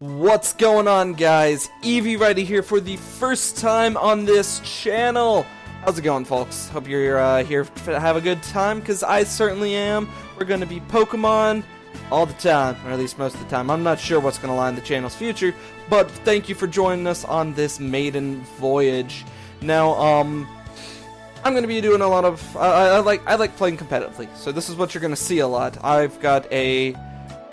What's going on, guys? Evie Righty here for the first time on this channel. How's it going, folks? Hope you're here to have a good time, because I certainly am. We're going to be Pokemon all the time, or at least most of the time. I'm not sure what's going to lie in the channel's future, but thank you for joining us on this maiden voyage. Now, I'm going to be doing a lot of, I like playing competitively, so this is what you're going to see a lot. I've got a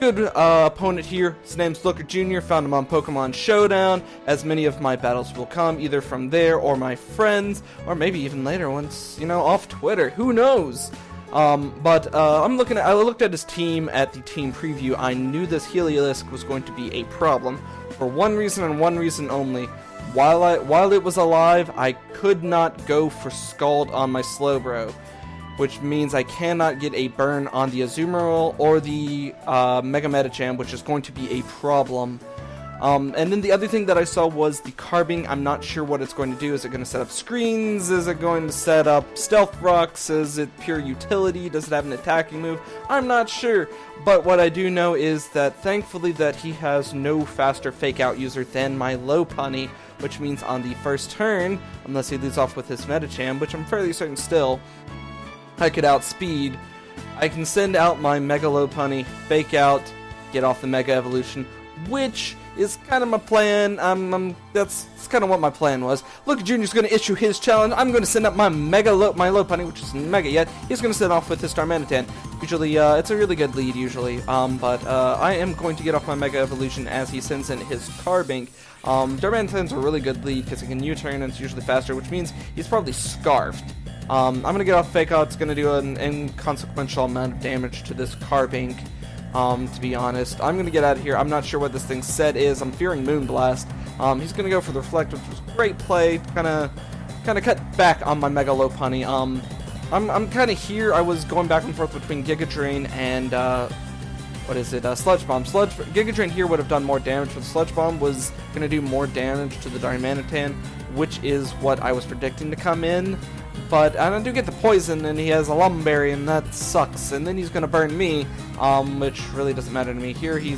good opponent here. His name's Looker Jr. Found him on Pokemon Showdown, as many of my battles will come either from there or my friends, or maybe even later once, you know, off Twitter. Who knows? I looked at his team at the team preview. I knew this Heliolisk was going to be a problem for one reason and one reason only. While it was alive, I could not go for Scald on my Slowbro, which means I cannot get a burn on the Azumarill or the Mega Medicham, which is going to be a problem. And then the other thing that I saw was the Carbing. I'm not sure what it's going to do. Is it going to set up screens? Is it going to set up Stealth Rocks? Is it pure utility? Does it have an attacking move? I'm not sure. But what I do know is that thankfully that he has no faster Fake Out user than my Lopunny, which means on the first turn, unless he leads off with his Medicham, which I'm fairly certain still, I could outspeed. I can send out my Mega Lopunny, Fake Out, get off the Mega Evolution, which is kind of my plan. That's kind of what my plan was. Looker Jr. is going to issue his challenge. I'm going to send up my Lopunny, which isn't Mega yet. He's going to send off with his Darmanitan. Usually, it's a really good lead, usually. But I am going to get off my Mega Evolution as he sends in his Carbink. Darmanitan's a really good lead because he can U-turn and it's usually faster, which means he's probably Scarfed. I'm going to get off Fake Out. It's going to do an inconsequential amount of damage to this Carbink, to be honest. I'm going to get out of here. I'm not sure what this thing's set is. I'm fearing Moonblast. He's going to go for the Reflect, which was a great play. Kind of cut back on my Mega Lopunny. I'm kind of here. I was going back and forth between Giga Drain and, Sludge Bomb. Giga Drain here would have done more damage, but Sludge Bomb was going to do more damage to the Darmanitan, which is what I was predicting to come in. But I do get the poison, and he has a Lumberry, and that sucks. And then he's gonna burn me, which really doesn't matter to me. Here, I'm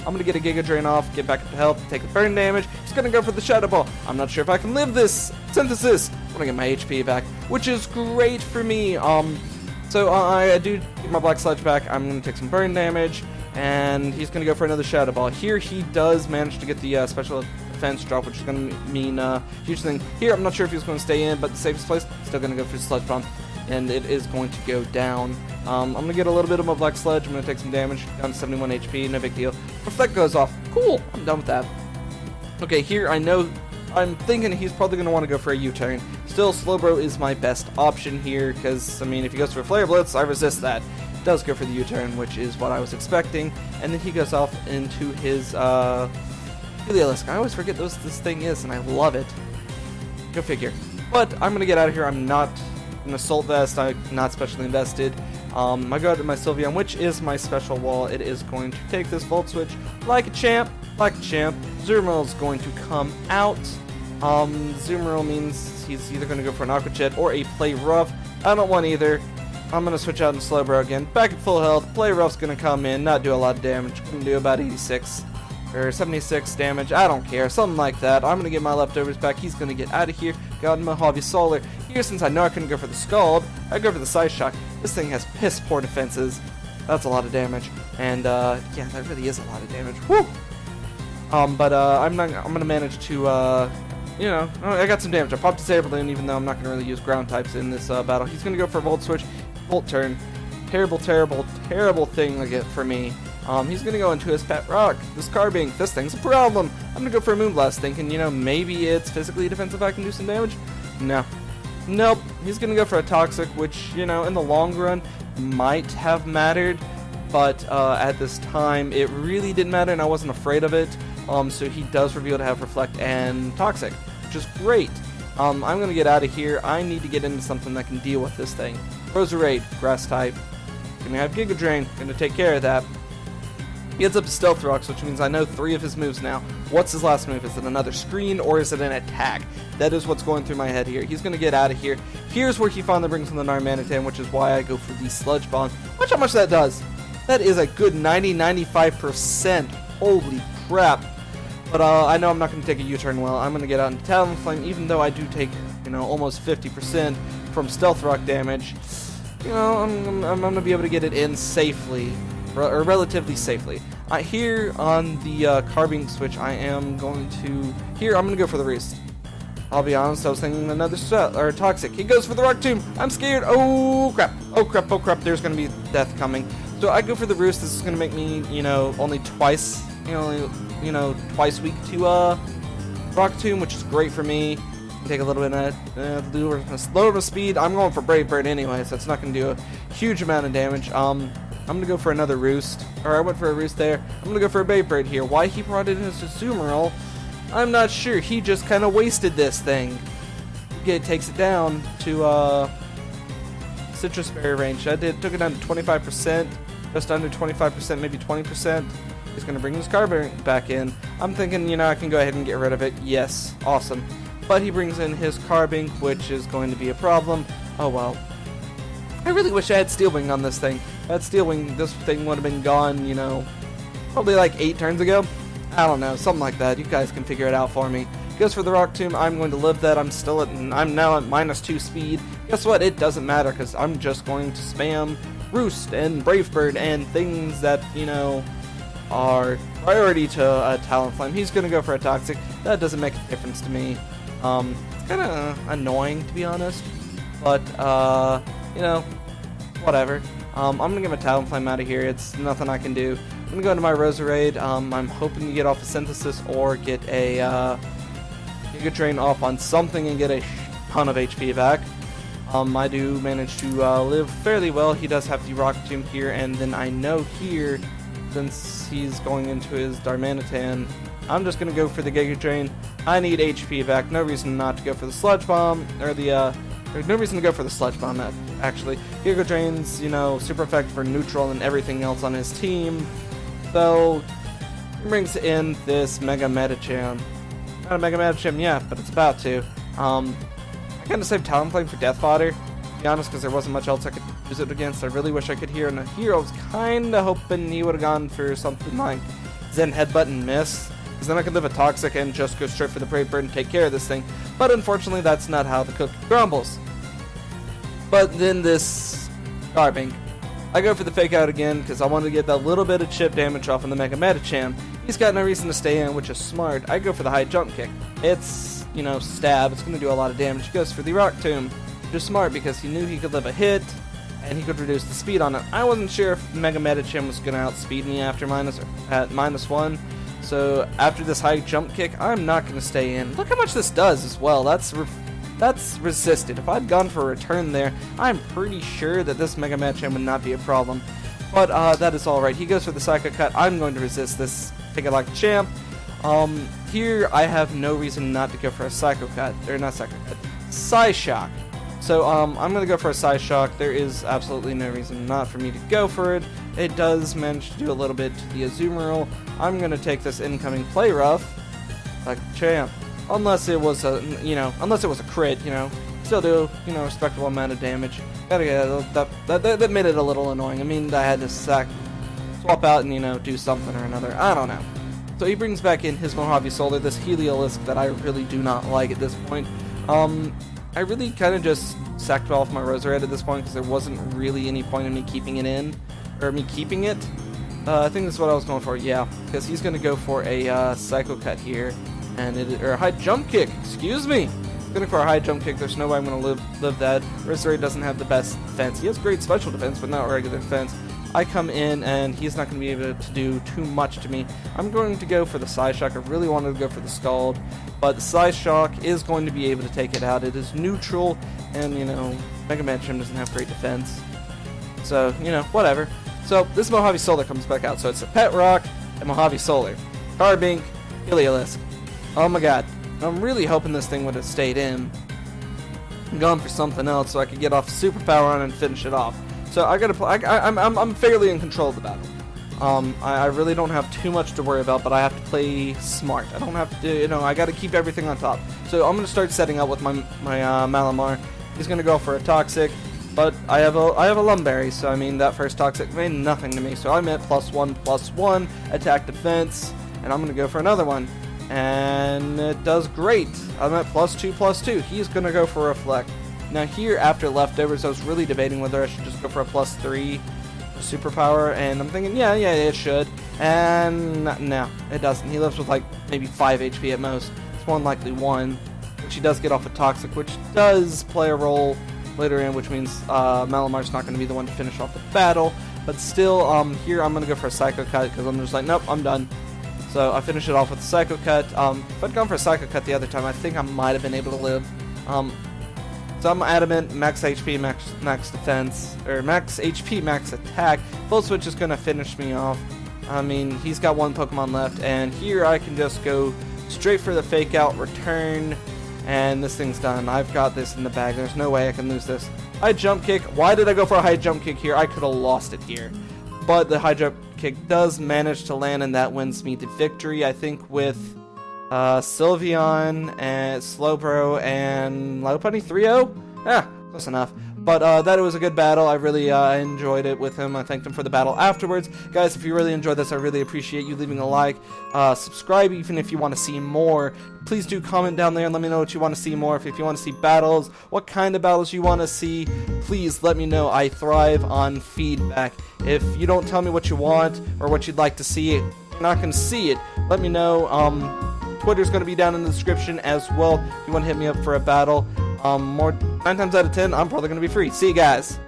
gonna get a Giga Drain off, get back up to health, take the burn damage. He's gonna go for the Shadow Ball. I'm not sure if I can live this Synthesis. I'm gonna get my HP back, which is great for me. So I do get my Black Sludge back. I'm gonna take some burn damage, and he's gonna go for another Shadow Ball. Here, he does manage to get the special defense drop, which is going to mean huge thing. Here, I'm not sure if he's going to stay in, but the safest place, still going to go for Sludge Bomb, and it is going to go down. I'm going to get a little bit of my Black Sludge. I'm going to take some damage, down to 71 HP, no big deal. Reflect goes off. Cool, I'm done with that. Okay, here, I'm thinking he's probably going to want to go for a U-turn. Still, Slowbro is my best option here, because, I mean, if he goes for a Flare Blitz, I resist that. He does go for the U-turn, which is what I was expecting, and then he goes off into his, Heliolisk. I always forget this thing is, and I love it. Go figure. But I'm gonna get out of here. I'm not an Assault Vest. I'm not specially invested. I go to my Sylveon, which is my special wall. It is going to take this Volt Switch like a champ. Azumarill is going to come out. Azumarill means he's either going to go for an Aqua Jet or a Play Rough. I don't want either. I'm going to switch out in Slowbro again. Back at full health. Play Rough's going to come in, not do a lot of damage. Going to do about 86. Or 76 damage, I don't care, something like that. I'm gonna get my leftovers back. He's gonna get out of here. Got my Hobby Solar. Here, since I know I couldn't go for the Scald, I go for the Side Shock. This thing has piss poor defenses. That's a lot of damage. And yeah, that really is a lot of damage. Woo! I'm gonna manage to you know, I got some damage. I popped Saberlune, even though I'm not gonna really use ground types in this battle. He's gonna go for a Volt Switch, Volt Turn. Terrible thing to get for me. He's gonna go into his pet rock, this Carbink. This thing's a problem. I'm gonna go for a Moonblast, thinking, you know, maybe it's physically defensive, I can do some damage. No. Nope. He's gonna go for a Toxic, which, you know, in the long run might have mattered, but at this time it really didn't matter, and I wasn't afraid of it. So he does reveal to have Reflect and Toxic, which is great. I'm gonna get out of here. I need to get into something that can deal with this thing. Roserade, Grass type. Gonna have Giga Drain. Gonna take care of that. He heads up to Stealth Rocks, which means I know 3 of his moves now. What's his last move? Is it another screen, or is it an attack? That is what's going through my head here. He's going to get out of here. Here's where he finally brings in the Darmanitan, which is why I go for the Sludge Bomb. Watch how much that does. That is a good 90-95%. Holy crap. But I know I'm not going to take a U-turn well. I'm going to get out into Talonflame, even though I do take, you know, almost 50% from Stealth Rock damage. You know, I'm going to be able to get it in safely, or relatively safely. Here on the Carbine switch, I am going to... Here, I'm going to go for the Roost. I'll be honest, I was thinking another Toxic. He goes for the Rock Tomb. I'm scared. Oh, crap. Oh, crap. Oh, crap. There's going to be death coming. So I go for the Roost. This is going to make me, you know, only twice, twice weak to Rock Tomb, which is great for me. Take a little bit of lower of speed. I'm going for Brave Bird anyway, so it's not going to do a huge amount of damage. I'm going to go for another Roost. Or I went for a Roost there. I'm going to go for a Brave Bird here. Why he brought it in as a Azumarill, I'm not sure. He just kind of wasted this thing. It takes it down to Citrus Berry range. Took it down to 25%, just under 25%, maybe 20%. He's going to bring his Carbine back in. I'm thinking, you know, I can go ahead and get rid of it. Yes, awesome. But he brings in his Carbine, which is going to be a problem. Oh well. I really wish I had Steel Wing on this thing. If I had Steel Wing, this thing would have been gone, you know, probably like 8 turns ago. I don't know, something like that. You guys can figure it out for me. Goes for the Rock Tomb. I'm going to live that. I'm now at -2 speed. Guess what? It doesn't matter because I'm just going to spam Roost and Brave Bird and things that, you know, are priority to Talonflame. He's going to go for a Toxic. That doesn't make a difference to me. It's kind of annoying, to be honest. But, you know, whatever. I'm going to get my Talonflame out of here. It's nothing I can do. I'm going to go into my Roserade. I'm hoping to get off a Synthesis or get a Giga Drain off on something and get a ton of HP back. I do manage to live fairly well. He does have the Rock Tomb here, and then I know here, since he's going into his Darmanitan, I'm just going to go for the Giga Drain. I need HP back. No reason not to go for the Sludge Bomb, or the, there's no reason to go for the Sludge Bomb, actually. Giga Drain's, you know, super effective for neutral and everything else on his team. So, he brings in this Mega Medicham. Not a Mega Medicham yet, but it's about to. I kind of saved Talonflame for Death Fodder, to be honest, because there wasn't much else I could use it against. I really wish I could hear, and here I was kind of hoping he would have gone for something like Zen Headbutt and miss, because then I could live a Toxic and just go straight for the Brave Bird and take care of this thing. But unfortunately, that's not how the cookie crumbles. But then this Carbine. I go for the Fake Out again because I wanted to get that little bit of chip damage off on the Mega Medicham. He's got no reason to stay in, which is smart. I go for the High Jump Kick. It's, you know, stab. It's going to do a lot of damage. He goes for the Rock Tomb, which is smart because he knew he could live a hit and he could reduce the speed on it. I wasn't sure if Mega Medicham was going to outspeed me after at -1. So after this High Jump Kick, I'm not going to stay in. Look how much this does as well. That's resisted. If I'd gone for a return there, I'm pretty sure that this Mega Medicham would not be a problem. But that is alright. He goes for the Psycho Cut. I'm going to resist this. Take it like a champ. Here I have no reason not to go for a Psycho Cut. Or not Psycho Cut. Psyshock. So I'm going to go for a Psyshock. There is absolutely no reason not for me to go for it. It does manage to do a little bit to the Azumarill. I'm going to take this incoming Play Rough like a champ. Unless it was a, unless it was a crit, still do, a respectable amount of damage. Gotta get that made it a little annoying. I mean, I had to swap out and, do something or another. I don't know. So he brings back in his Mojave Solar, this Heliolisk that I really do not like at this point. I really kind of just sacked off my Roserade at this point because there wasn't really any point in me keeping it in, or me keeping it. I think that's what I was going for, yeah, because he's going to go for a Psycho Cut here. Or a High Jump Kick, excuse me. Going for a High Jump Kick, there's no way I'm going to live that. Roserade doesn't have the best defense. He has great special defense, but not regular defense. I come in, and he's not going to be able to do too much to me. I'm going to go for the Psyshock. I really wanted to go for the Scald, but the Psyshock is going to be able to take it out. It is neutral, and, Mega Medicham doesn't have great defense. So, whatever. So, this Mojave Solar comes back out. So, it's a Pet Rock and Mojave Solar. Carbink, Heliolisk. Oh my god. I'm really hoping this thing would have stayed in. I'm going for something else so I could get off Superpower on and finish it off. So I gotta play. I'm fairly in control of the battle. I really don't have too much to worry about, but I have to play smart. I don't have to, I gotta keep everything on top. So I'm gonna start setting up with my Malamar. He's gonna go for a Toxic, but I have a Lumberry, so I mean that first Toxic made nothing to me. So I'm at +1/+1 attack defense, and I'm gonna go for another one. and it does great. I'm at +2/+2. He's gonna go for Reflect. Now here, after Leftovers, I was really debating whether I should just go for a +3 superpower, and I'm thinking, yeah, it should. And no, it doesn't. He lives with like maybe 5 HP at most. It's more than likely 1, which he does get off of Toxic, which does play a role later in, which means Malamar's not going to be the one to finish off the battle. But still, here I'm going to go for a Psycho Cut, because I'm just like, nope, I'm done. So I finish it off with a Psycho Cut. If I'd gone for a Psycho Cut the other time, I think I might have been able to live. So I'm adamant, max HP, max defense, or max HP, max attack. Full Switch is going to finish me off. I mean, he's got 1 Pokemon left, and here I can just go straight for the Fake Out, return, and this thing's done. I've got this in the bag. There's no way I can lose this. High Jump Kick. Why did I go for a High Jump Kick here? I could have lost it here. But the High Jump Kick does manage to land, and that wins me to victory. I think with Sylveon and Slowbro and Lopunny 3-0? Yeah, close enough. But that was a good battle. I really enjoyed it with him. I thanked him for the battle afterwards. Guys, if you really enjoyed this, I really appreciate you leaving a like. Subscribe even if you want to see more. Please do comment down there and let me know what you want to see more. If you want to see battles, what kind of battles you want to see, please let me know. I thrive on feedback. If you don't tell me what you want or what you'd like to see, you're not going to see it. Let me know. Twitter's going to be down in the description as well if you want to hit me up for a battle. 9 times out of 10, I'm probably going to be free. See you guys.